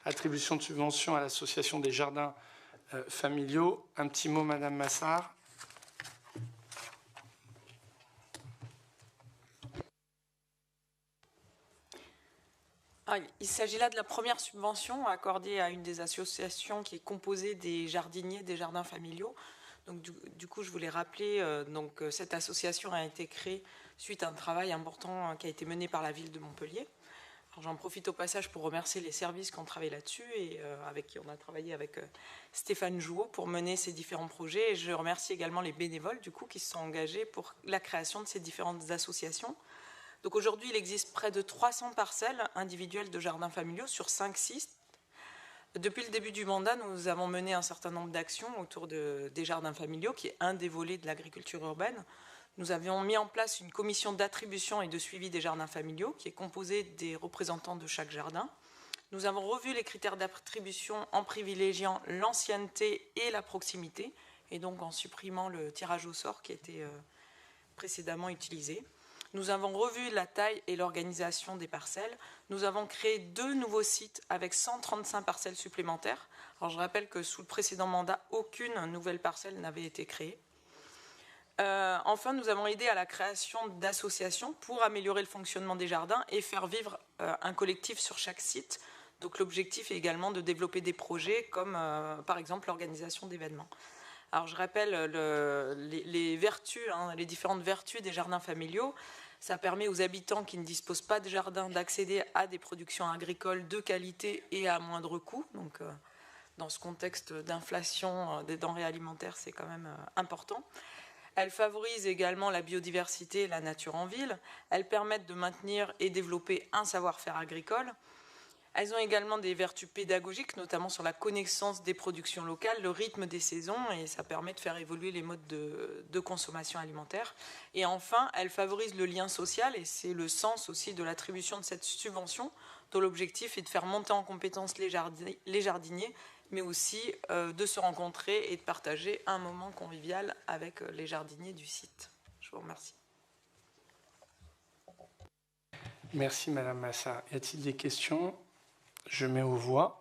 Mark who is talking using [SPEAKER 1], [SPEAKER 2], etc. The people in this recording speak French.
[SPEAKER 1] Attribution de subventions à l'association des jardins familiaux. Un petit mot, Madame Massard.
[SPEAKER 2] Il s'agit là de la première subvention accordée à une des associations qui est composée des jardiniers des jardins familiaux. Donc, du coup, je voulais rappeler, cette association a été créée suite à un travail important qui a été mené par la ville de Montpellier. J'en profite au passage pour remercier les services qui ont travaillé là-dessus et avec qui on a travaillé avec Stéphane Jouot pour mener ces différents projets. Et je remercie également les bénévoles du coup, qui se sont engagés pour la création de ces différentes associations. Donc aujourd'hui, il existe près de 300 parcelles individuelles de jardins familiaux sur 5 sites. Depuis le début du mandat, nous avons mené un certain nombre d'actions autour des jardins familiaux, qui est un des volets de l'agriculture urbaine. Nous avions mis en place une commission d'attribution et de suivi des jardins familiaux, qui est composée des représentants de chaque jardin. Nous avons revu les critères d'attribution en privilégiant l'ancienneté et la proximité, et donc en supprimant le tirage au sort qui était précédemment utilisé. Nous avons revu la taille et l'organisation des parcelles. Nous avons créé 2 nouveaux sites avec 135 parcelles supplémentaires. Alors, je rappelle que sous le précédent mandat, aucune nouvelle parcelle n'avait été créée. Enfin, nous avons aidé à la création d'associations pour améliorer le fonctionnement des jardins et faire vivre un collectif sur chaque site. Donc, l'objectif est également de développer des projets comme, par exemple, l'organisation d'événements. Alors, je rappelle les vertus, les différentes vertus des jardins familiaux. Ça permet aux habitants qui ne disposent pas de jardin d'accéder à des productions agricoles de qualité et à moindre coût. Donc, dans ce contexte d'inflation des denrées alimentaires, c'est quand même important. Elles favorisent également la biodiversité et la nature en ville. Elles permettent de maintenir et développer un savoir-faire agricole. Elles ont également des vertus pédagogiques, notamment sur la connaissance des productions locales, le rythme des saisons, et ça permet de faire évoluer les modes de consommation alimentaire. Et enfin, elles favorisent le lien social, et c'est le sens aussi de l'attribution de cette subvention, dont l'objectif est de faire monter en compétence les jardiniers, mais aussi de se rencontrer et de partager un moment convivial avec les jardiniers du site. Je vous remercie.
[SPEAKER 1] Merci Madame Massard. Y a-t-il des questions ? Je mets aux voix.